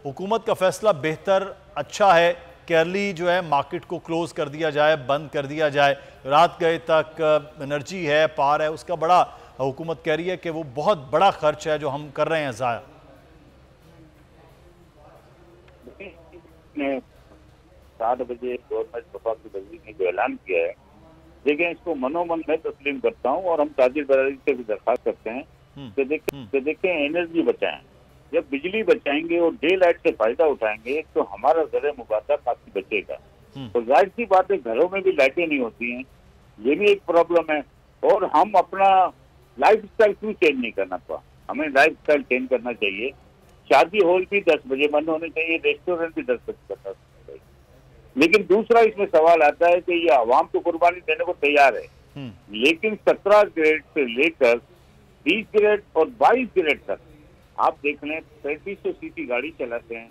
हुकूमत का फैसला बेहतर अच्छा है कि अर्ली जो है मार्केट को क्लोज कर दिया जाए, बंद कर दिया जाए। रात गए तक एनर्जी है, पार है, उसका बड़ा हुकूमत कह रही है कि वो बहुत बड़ा खर्च है जो हम कर रहे हैं ज़ाया। 7 बजे गवर्नमेंट वफाक की वजीर ने जो ऐलान किया है, देखें इसको मनोमन मैं तस्लीम करता हूँ और हम ताजिर बरादरी से भी दरख्वास्त करते हैं कि देखें एनर्जी बचाएं। जब बिजली बचाएंगे और डे लाइट से फायदा उठाएंगे तो हमारा ज़र मुबादा काफी बचेगा। तो जाहिर सी बात है घरों में भी लाइटें नहीं होती हैं, ये भी एक प्रॉब्लम है। और हम अपना लाइफ स्टाइल क्यों चेंज नहीं करना पड़ा? हमें लाइफ स्टाइल चेंज करना चाहिए। शादी हॉल भी 10 बजे बंद होने चाहिए, रेस्टोरेंट भी 10 बजे बंद होने चाहिए। लेकिन दूसरा इसमें सवाल आता है कि ये आवाम तो कुर्बानी देने को तैयार है, लेकिन 17 ग्रेड से लेकर 20 ग्रेड और 22 ग्रेड तक आप देख लें 3500 सीसी गाड़ी चलाते हैं,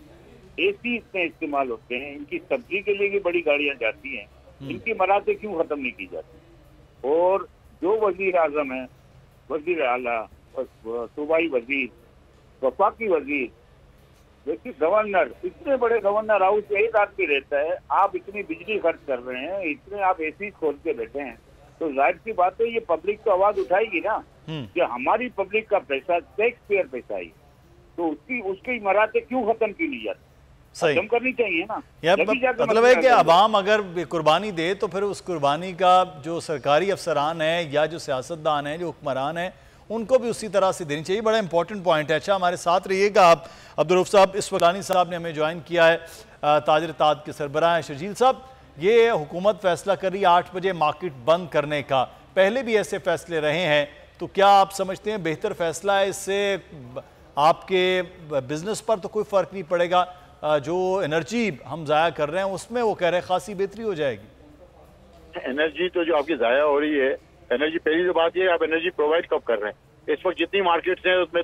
एसी इतने इस्तेमाल होते हैं, इनकी सब्जी के लिए भी बड़ी गाड़ियां जाती हैं, इनकी मराते क्यों खत्म नहीं की जाती? और जो वजीर आजम है, वजीर आला, सूबाई वजीर, वफाकी वजीर, देखिए गवर्नर, इतने बड़े गवर्नर हाउस एक आदमी रहता है, आप इतनी बिजली खर्च कर रहे हैं, इतने आप एसी खोल के बैठे हैं, तो जाहिर सी बात है ये पब्लिक तो आवाज उठाएगी ना कि हमारी पब्लिक का पैसा टैक्स पेयर पैसा ही, तो उसकी मराते क्यों खत्म की नहीं जाती? सही खत्म करनी चाहिए ना। मतलब है कि अवाम अगर कुर्बानी दे तो फिर उस कुर्बानी का जो सरकारी अफसरान है या जो सियासतदान है, जो हुक्मरान है, उनको भी उसी तरह से देनी चाहिए। बड़ा इंपॉर्टेंट पॉइंट है। अच्छा, हमारे साथ रहिएगा आप। अब्दुल रऊफ साहब इस वक्त साहब ने हमें ज्वाइन किया है, ताजिर ताद के सरबराह हैं। शर्जील साहब, ये हुकूमत फैसला कर रही है 8 बजे मार्केट बंद करने का, पहले भी ऐसे फैसले रहे हैं, तो क्या आप समझते हैं बेहतर फैसला है? इससे आपके बिजनेस पर तो कोई फ़र्क नहीं पड़ेगा, जो एनर्जी हम ज़ाया कर रहे हैं उसमें वो कह रहे हैं खासी बेहतरी हो जाएगी। एनर्जी तो जो आपकी ज़ाया हो रही है, एनर्जी पहली तो बात ये आप एनर्जी प्रोवाइड कब कर रहे हैं? इस वक्त जितनी मार्केट्स हैं उसमें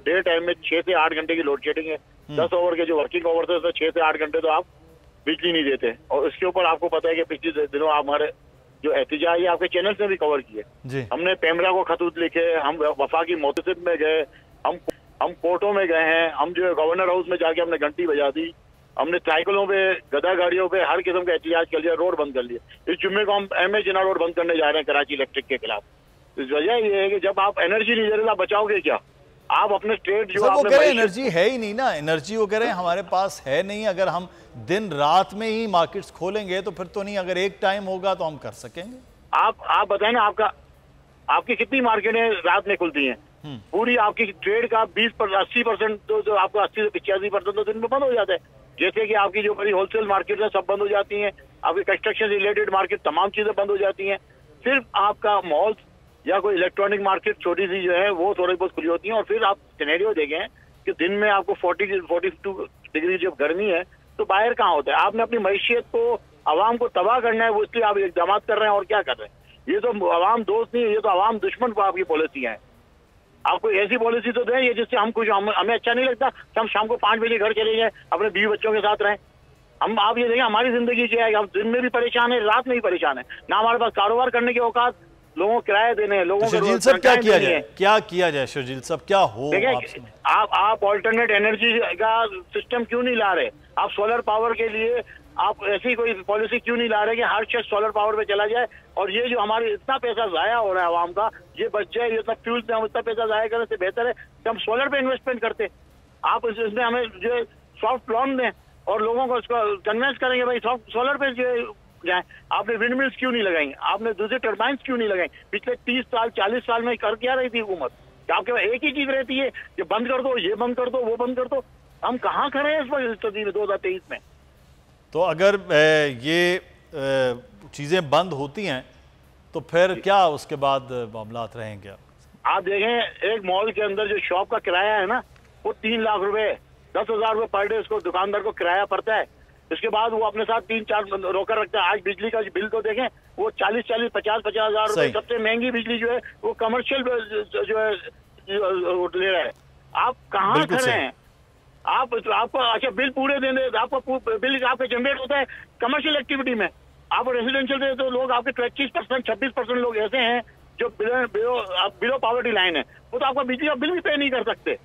डे टाइम में 6 से 8 घंटे की लोड शेडिंग है। 10 ओवर के जो वर्किंग ओवर थे उसमें 6 से 8 घंटे तो आप बिजली नहीं देते। और उसके ऊपर आपको पता है कि पिछले दिनों हमारे जो एहतजाज है आपके चैनल से भी कवर किए, हमने पेमरा को खतूत लिखे, हम वफाकी मोहतसिब में गए, हम कोर्टों में गए हैं, हम जो है गवर्नर हाउस में जाके हमने घंटी बजा दी, हमने साइकिलों पे, गदा गाड़ियों पे हर किस्म का एहतजाज कर लिया, रोड बंद कर लिया। इस जुम्मे को हम एमए जिना रोड बंद करने जा रहे हैं कराची इलेक्ट्रिक के खिलाफ। इस वजह ये है कि जब आप एनर्जी नहीं दे रहे आप बचाओगे क्या? आप अपने स्टेट जो वो कह रहे हैं एनर्जी है ही नहीं ना, एनर्जी वो कह रहे हैं हमारे पास है नहीं। अगर हम दिन रात में ही मार्केट्स खोलेंगे तो फिर तो नहीं, अगर एक टाइम होगा तो हम कर सकेंगे। आप बताएं ना, आपकी कितनी मार्केटें रात में खुलती हैं? पूरी आपकी ट्रेड का 80% तो आपका 80 से 85% तो दिन में बंद हो जाता है। जैसे कि आपकी जो बड़ी होलसेल मार्केट है सब बंद हो जाती हैं, आपकी कंस्ट्रक्शन रिलेटेड मार्केट तमाम चीजें बंद हो जाती हैं। सिर्फ आपका मॉल्स या कोई इलेक्ट्रॉनिक मार्केट छोटी सी जो है वो थोड़ी बहुत खुली होती है। और फिर आप सिनेरियो देखें कि दिन में आपको 42 डिग्री जब गर्मी है तो बाहर कहाँ होता है? आपने अपनी मैशियत को, आवाम को तबाह करना है, वो इसलिए आप इक़दाम कर रहे हैं। और क्या कर रहे हैं? ये तो आवाम दोस्त नहीं है, ये तो आवाम दुश्मन को आपकी पॉलिसियां हैं। आपको ऐसी पॉलिसी तो दें ये जिससे हमें अच्छा नहीं लगता कि हम शाम को 5 बजे घर चले जाएं, अपने बीवी बच्चों के साथ रहें। आप ये देखें हमारी जिंदगी क्या है, हम दिन में भी परेशान है, रात में भी परेशान है ना। हमारे पास कारोबार करने के औकात, लोगों को किराया देने हैं, लोगों को क्या किया जाए? क्या किया जाए शर्जील साहब, क्या हो? आप ऑल्टरनेट एनर्जी का सिस्टम क्यों नहीं ला रहे? आप सोलर पावर के लिए आप ऐसी कोई पॉलिसी क्यों नहीं ला रहे कि हर शख्स सोलर पावर पे चला जाए? और ये जो हमारे इतना पैसा जाया हो रहा है आवाम का, ये बच जाए, ये इतना फ्यूल से हम इतना पैसा जाया करने से बेहतर है कि हम सोलर पे इन्वेस्टमेंट करते। आप इसमें हमें जो सॉफ्ट लोन दें और लोगों को इसको कन्विंस करेंगे भाई सोलर पे जो जाए। आपने विंड मिल्स क्यों नहीं लगाई? आपने दूसरे टर्बाइंस क्यों नहीं लगाई? पिछले 30 साल 40 साल में कर क्या रही थी हुकूमत? आपके पास एक ही चीज रहती है कि बंद कर दो, ये बंद कर दो, वो बंद कर दो। हम कहाँ खड़े हैं इस वक्त 2023 में? तो अगर ये चीजें बंद होती हैं तो फिर क्या उसके बाद मामलात रहेंगे? आप देखें एक मॉल के अंदर जो शॉप का किराया है ना वो 3 लाख रुपए, 10,000 रुपए पर डे उसको दुकानदार को किराया पड़ता है। इसके बाद वो अपने साथ 3-4 रोकर रखता है। आज बिजली का बिल तो देखें वो 40-40, 50-50 हजार रुपए, सबसे महंगी बिजली जो है वो कमर्शियल जो है ले रहा है। आप कहाँ खड़े हैं? आपको अच्छा बिल पूरे देने, आपको बिल आपका जनरेट होता है कमर्शियल एक्टिविटी में। आप रेजिडेंशियल दे तो लोग आपके 25%, 26% लोग ऐसे हैं जो बिलो पॉवर्टी लाइन है, वो तो आपका बिजली का बिल भी पे नहीं कर सकते।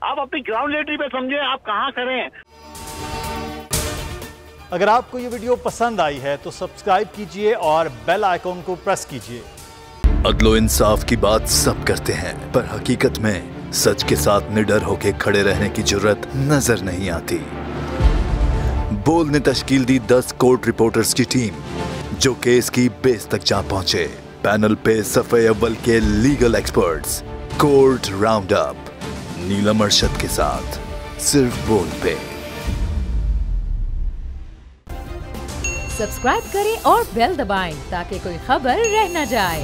आप अपनी ग्राउंड रियलिटी पे समझे आप कहाँ करें। अगर आपको ये वीडियो पसंद आई है तो सब्सक्राइब कीजिए और बेल आइकॉन को प्रेस कीजिए। अदलो इंसाफ की बात सब करते हैं, पर हकीकत में सच के साथ निडर होके खड़े रहने की जुर्रत नजर नहीं आती। बोल ने तश्कील दी 10 कोर्ट रिपोर्टर्स की टीम, जो केस की बेस तक जा पहुंचे। पैनल पे सफे अव्वल के legal experts, court round up, Neelam Arshad के साथ सिर्फ बोल पे। सब्सक्राइब करें और बेल दबाएं ताकि कोई खबर रह न जाए।